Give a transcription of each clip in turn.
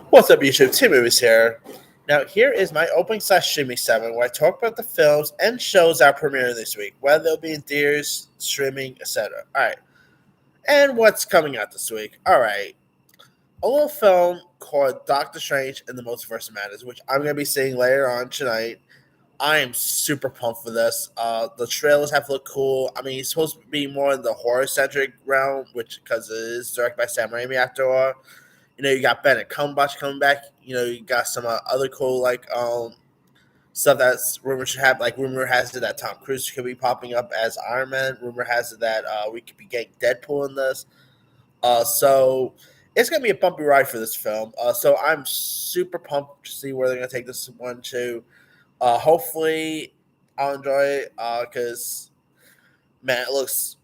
What's up, YouTube? Two Movies here. Now, here is my opening slash streaming segment where I talk about the films and shows that are premiering this week, whether they'll be in theaters, streaming, etc. Alright, and what's coming out this week? Alright, a little film called Doctor Strange and the Multiverse of Madness, which I'm going to be seeing later on tonight. I am super pumped for this. The trailers have to look cool. I mean, it's supposed to be more in the horror centric realm, which because it is directed by Sam Raimi after all. You got Benedict Cumberbatch coming back. You got some other cool stuff that's rumored to happen. Like rumor has it that Tom Cruise could be popping up as Iron Man. Rumor has it that we could be getting Deadpool in this. So it's gonna be a bumpy ride for this film. So I'm super pumped to see where they're gonna take this one to. Hopefully, I'll enjoy it because man, it looks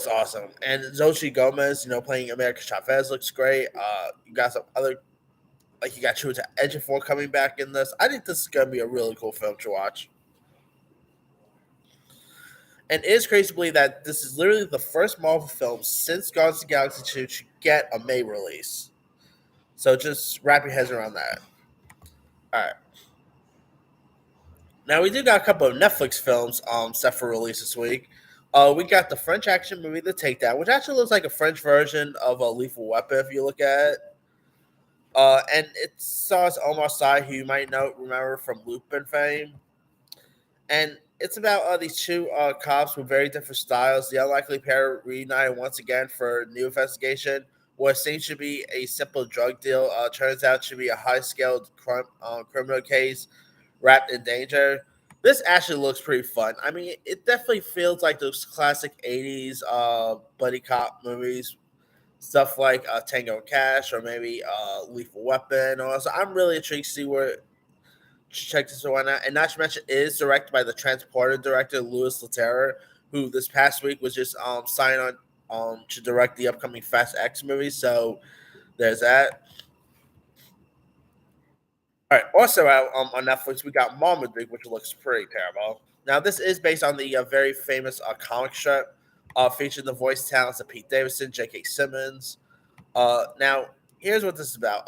awesome. And Zoe Gomez, playing America Chavez looks great. You got some other like you got Chiwetel Ejiofor coming back in this. I think this is gonna be a really cool film to watch. And it is crazy to believe that this is literally the first Marvel film since Guardians of the Galaxy 2 to get a May release. So just wrap your heads around that. Alright. Now we do got a couple of Netflix films set for release this week. We got the French action movie The Takedown, which actually looks like a French version of a Lethal Weapon if you look at it. And it stars Omar Sy, who you might remember from Lupin fame. And it's about these two cops with very different styles. The unlikely pair reunited once again for a new investigation. What seems to be a simple drug deal turns out to be a high-scale criminal case wrapped in danger. This actually looks pretty fun. I mean, it definitely feels like those classic '80s buddy cop movies, stuff like Tango and Cash or maybe Lethal Weapon. Also, I'm really intrigued to see where check this one out. And not to mention, it is directed by the Transporter director Louis Leterrier, who this past week was just signed on to direct the upcoming Fast X movie. So there's that. All right. Also out on Netflix, we got Marmaduke, which looks pretty terrible. Now, this is based on the very famous comic strip featuring the voice talents of Pete Davidson, J.K. Simmons. Now, here's what this is about.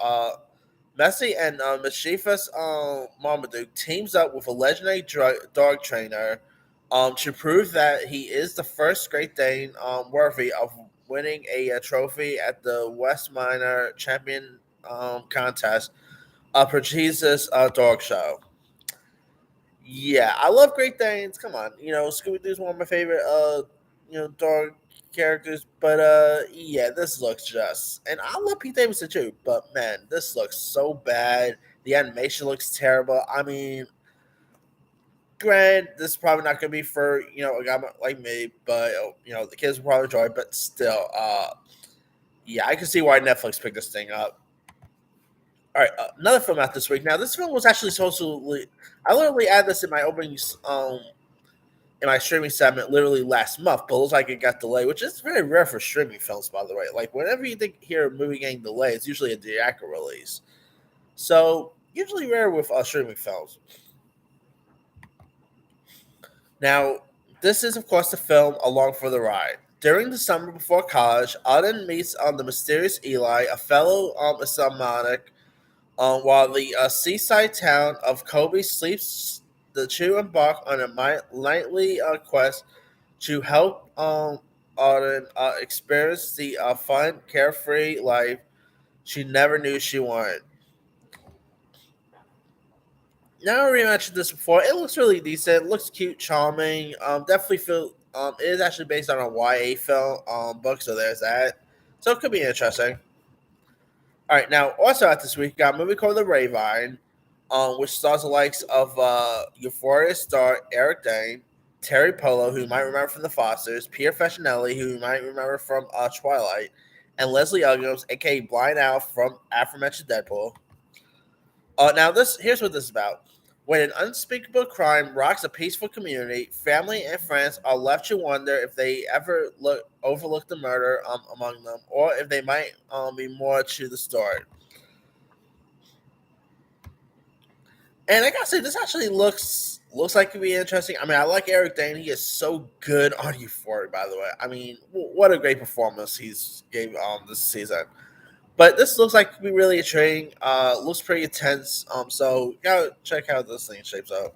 Messi and mischievous Marmaduke teams up with a legendary dog trainer to prove that he is the first Great Dane worthy of winning a trophy at the West Minor Champion contest for Jesus Dog Show. Yeah, I love Great Danes. Come on, Scooby Doo's one of my favorite dog characters. But yeah, this looks just, and I love Pete Davidson too. But man, this looks so bad. The animation looks terrible. I mean, granted, this is probably not gonna be for a guy like me, but the kids will probably enjoy it. But still, yeah, I can see why Netflix picked this thing up. All right, another film out this week. Now, this film was actually supposed to. I literally added this in my opening in my streaming segment literally last month, but it looks like it got delayed, which is very rare for streaming films, by the way. Like whenever you hear a movie getting delayed, it's usually a theatrical release. So usually rare with streaming films. Now, this is of course the film Along for the Ride. During the summer before college, Auden meets the mysterious Eli, a fellow Islamic, while the seaside town of Kobe sleeps. The two embark on a nightly quest to help Auden experience the fun, carefree life she never knew she wanted. Now, I already mentioned this before. It looks really decent. It looks cute, charming. Definitely feel. It is actually based on a YA film book, so there's that. So it could be interesting. All right, now also out this week, got a movie called The Ravine, which stars the likes of Euphoria star Eric Dane, Terry Polo, who you might remember from The Fosters, Pierre Facinelli, who you might remember from Twilight, and Leslie Uggams, aka Blind Al from aforementioned Deadpool. Now this here's what this is about. When an unspeakable crime rocks a peaceful community, family and friends are left to wonder if they ever overlooked the murder among them, or if they might be more to the story. And I gotta say, this actually looks like it could be interesting. I mean, I like Eric Dane. He is so good on Euphoria, by the way. I mean, what a great performance he's gave this season. But this looks like it could be really intriguing. Looks pretty intense. So you gotta check how this thing shapes up.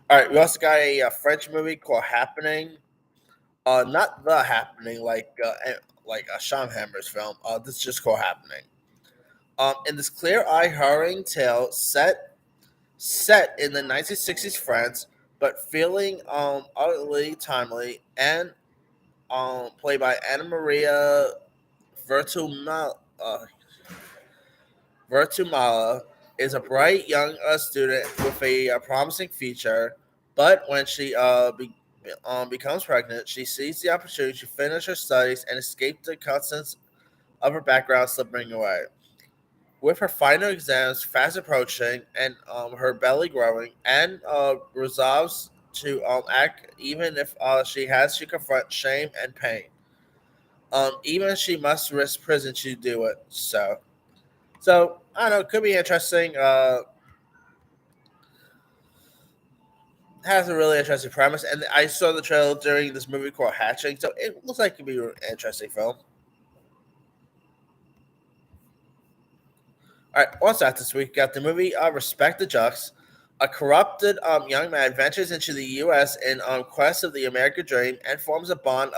All right, we also got a French movie called Happening. Not The Happening, like a Sean Hammer's film. This is just called Happening. In this clear-eye, harrowing tale set in the 1960s France, but feeling utterly timely, and played by Anna Maria Vertumala. Vertumala is a bright young student with a promising future, but when she becomes pregnant, she sees the opportunity to finish her studies and escape the constants of her background slipping away. With her final exams fast approaching and her belly growing, Anne resolves to act even if she has to confront shame and pain. Even she must risk prison to do it. So I don't know. It could be interesting. Has a really interesting premise, and I saw the trailer during this movie called Hatching, so it looks like it could be an interesting film. All right, also out this week, got the movie Respect the Jux. A corrupted young man ventures into the U.S. in quest of the American dream and forms a band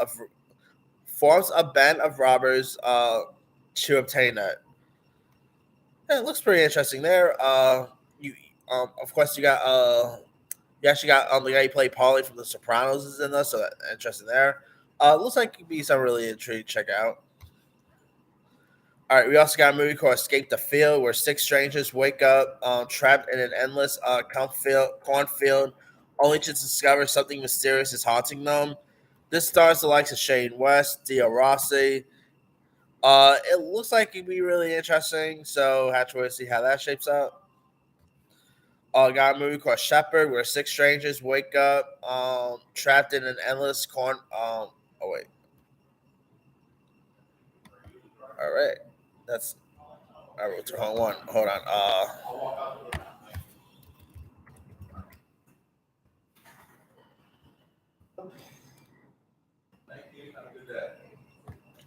of robbers to obtain it. Yeah, it looks pretty interesting there. You of course you actually got the guy who played Paulie from The Sopranos is in this, so that's interesting there. Looks like it could be some really intriguing to check out. All right, we also got a movie called Escape the Field, where six strangers wake up trapped in an endless cornfield, only to discover something mysterious is haunting them. This stars the likes of Shane West, Dio Rossi. It looks like it'd be really interesting, so have to wait to see how that shapes up. Got a movie called Shepherd, where six strangers wake up trapped in an endless corn. Oh wait, all right, that's I wrote the wrong one. Hold on.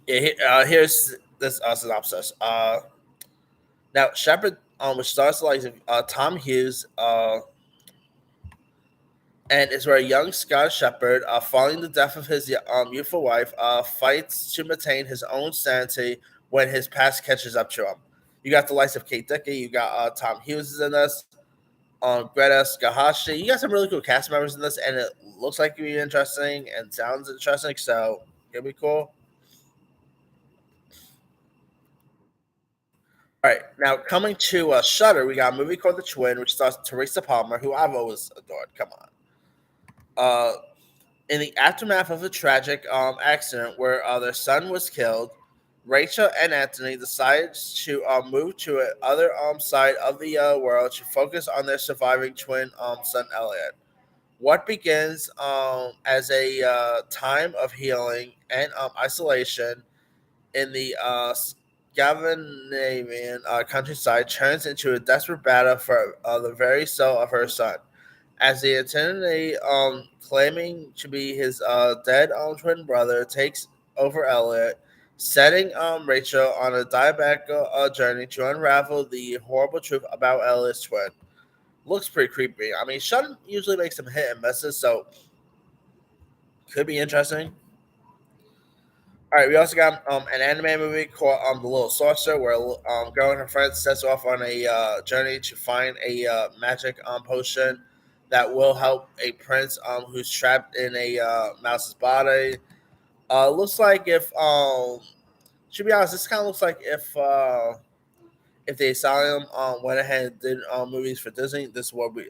Yeah, here's this synopsis. Now Shepherd, which stars like Tom Hughes, and is where a young Scottish shepherd, following the death of his youthful wife, fights to maintain his own sanity when his past catches up to him. You got the likes of Kate Dickey, you got Tom Hughes is in this, Greta Skahashi. You got some really cool cast members in this, and it looks like it'll be interesting and sounds interesting, so it'll be cool. All right, now coming to Shutter, we got a movie called The Twin, which stars Teresa Palmer, who I've always adored. Come on. Uh, in the aftermath of a tragic accident where their son was killed, Rachel and Anthony decided to move to the other side of the world to focus on their surviving twin son Elliot. What begins as a time of healing and isolation in the Scandinavian countryside turns into a desperate battle for the very soul of her son. As the identity claiming to be his dead twin brother takes over Elliot, setting Rachel on a diabolical journey to unravel the horrible truth about Elliot's twin. Looks pretty creepy. I mean, Shun usually makes some hit and misses, so could be interesting. All right, we also got an anime movie called The Little Sorcerer, where girl and her friends sets off on a journey to find a magic potion that will help a prince who's trapped in a mouse's body. Looks like to be honest, this kind of looks like if the Asylum went ahead and did movies for Disney, this is what we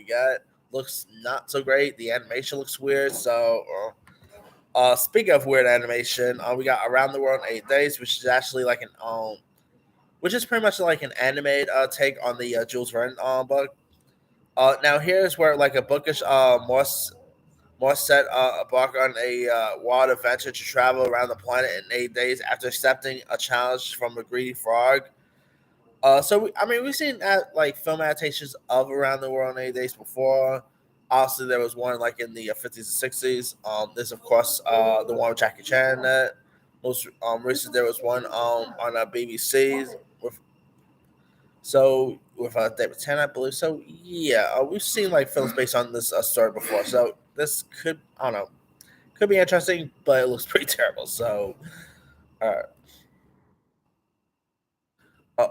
got. Looks not so great. The animation looks weird, so. Speaking of weird animation, we got Around the World in 8 Days, which is actually like which is pretty much like an animated take on the Jules Verne book. Now here's where like a bookish more set embark on a wild adventure to travel around the planet in 8 days after accepting a challenge from a greedy frog. I mean, we've seen like film adaptations of Around the World in 8 Days before. Obviously, there was one like in the 50s and 60s. This, of course, the one with Jackie Chan in it. Most recent there was one on BBC's with David Tennant, I believe. So yeah, we've seen like films based on this story before. So this could, I don't know, could be interesting, but it looks pretty terrible. So uh,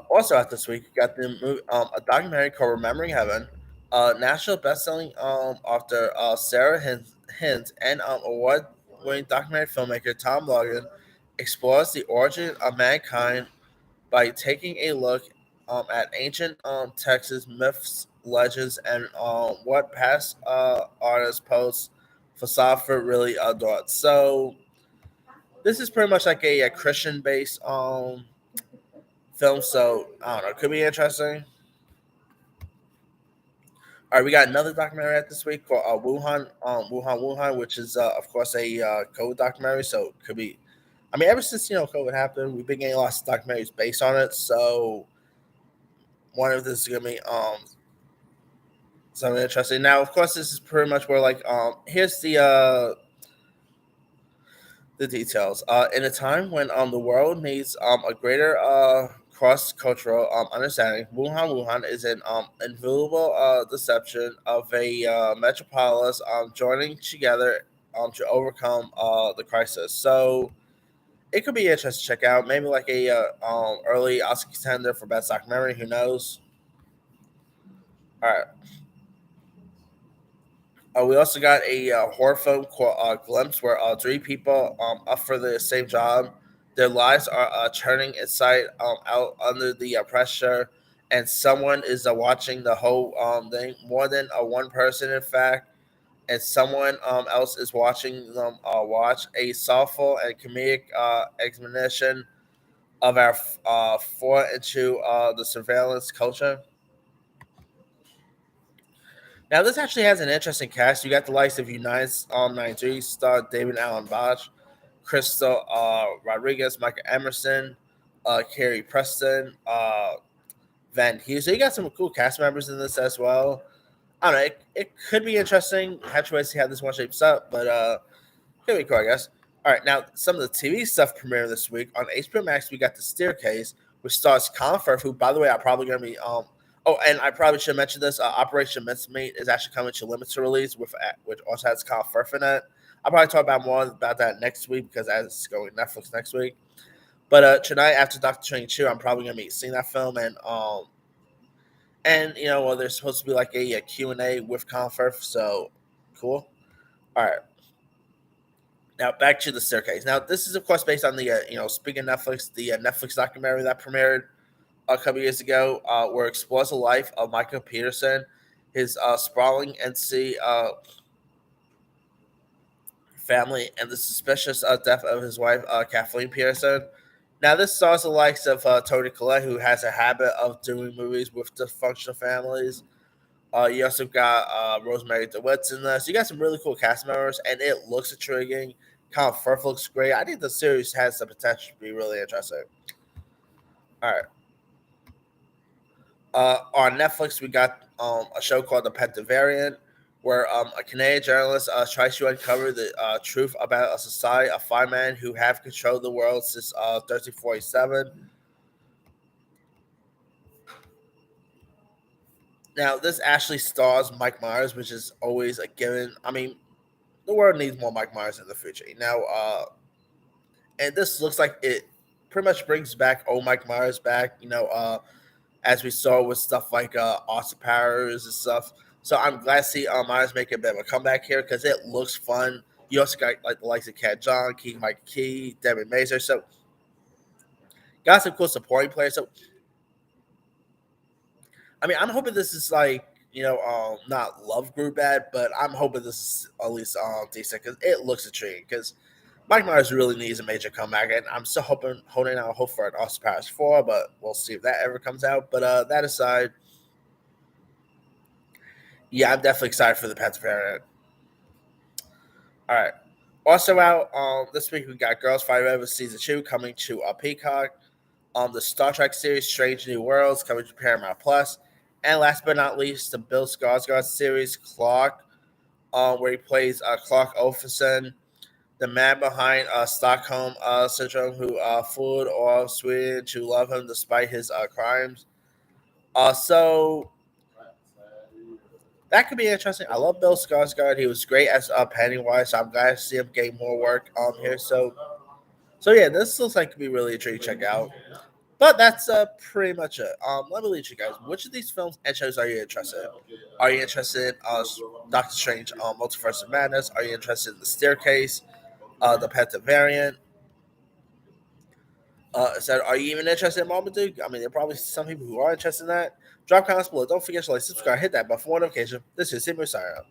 also out this week, you got the movie, a documentary called "Remembering Heaven." National best-selling author Sarah Hint and award-winning documentary filmmaker Tom Logan explores the origin of mankind by taking a look at ancient Texas myths, legends, and what past artists, poets, philosopher really adored. So this is pretty much like a Christian-based film. So I don't know, could be interesting. All right, we got another documentary out this week called Wuhan, which is of course a COVID documentary. So it could be. I mean, ever since COVID happened, we've been getting lots of documentaries based on it. So one of this is gonna be something interesting. Now, of course, this is pretty much where like here's the details. In a time when the world needs a greater cross cultural understanding, Wuhan is an invaluable deception of a metropolis joining together to overcome the crisis. So it could be interesting to check out. Maybe like a early Oscar contender for best documentary. Who knows? All right. We also got a horror film called Glimpse, where three people up for the same job. Their lives are turning inside out under the pressure, and someone is watching the whole thing. More than one person, in fact, and someone else is watching them watch a soulful and comedic examination of our fall into the surveillance culture. Now, this actually has an interesting cast. You got the likes of United 93 star David Allen Bosch, Crystal Rodriguez, Michael Emerson, Carrie Preston, Van Hughes. So you got some cool cast members in this as well. I don't know. It could be interesting. Have to wait to see how this one shapes up, but here we go, I guess. All right, now some of the TV stuff premiering this week on HBO Max. We got The Staircase, which stars Colin Firth, who, by the way, I'm probably going to be. Oh, and I probably should mention this. Operation Mincemeat is actually coming to limited release, with which also has Colin Firth in it. I'll probably talk about more about that next week because that's going to Netflix next week. But tonight after Doctor Strange 2, I'm probably going to be seeing that film, and well, there's supposed to be like a Q&A with Colin Firth, so cool. All right. Now back to The Staircase. Now this is of course based on the speaking of Netflix, the Netflix documentary that premiered a couple years ago, where it explores the life of Michael Peterson, his sprawling NC family, and the suspicious death of his wife Kathleen Peterson. Now this stars the likes of Tony Collette, who has a habit of doing movies with dysfunctional families. You also got Rosemary DeWitt's in this. You got some really cool cast members, and it looks intriguing. Colin Firth looks great. I think the series has the potential to be really interesting. All right. On Netflix, we got a show called The Penta Variant, where a Canadian journalist tries to uncover the truth about a society of five men who have controlled the world since 1347. Now, this actually stars Mike Myers, which is always a given. I mean, the world needs more Mike Myers in the future. Now, and this looks like it pretty much brings back old Mike Myers back. As we saw with stuff like Austin Powers and stuff. So I'm glad to see Myers make a bit of a comeback here because it looks fun. You also got like the likes of Cat John, Keegan Mike Key, Devin Mazer. So got some cool supporting players. So I mean, I'm hoping this is like not love group bad, but I'm hoping this is at least decent because it looks intriguing. Because Mike Myers really needs a major comeback, and I'm still holding out hope for an Austin Powers 4, but we'll see if that ever comes out. But that aside, yeah, I'm definitely excited for the Penta Variant. All right. Also out this week we got Girls Fight Over season 2 coming to Peacock. The Star Trek series Strange New Worlds coming to Paramount Plus, and last but not least, the Bill Skarsgård series Clark, where he plays Clark Olfison. the man behind Stockholm Syndrome, who fooled all Sweden to love him despite his crimes. So that could be interesting. I love Bill Skarsgård. He was great as Pennywise. So I'm glad to see him getting more work here. So yeah, this looks like it could be really intriguing to check out. But that's pretty much it. Let me lead you guys. Which of these films and shows are you interested in? Are you interested in Doctor Strange Multiverse of Madness? Are you interested in The Staircase, the Penta Variant? Are you even interested in Marmaduke? I mean, there are probably some people who are interested in that. Drop comments below. Don't forget to like, subscribe, hit that button for notification. This is Seymour Sire.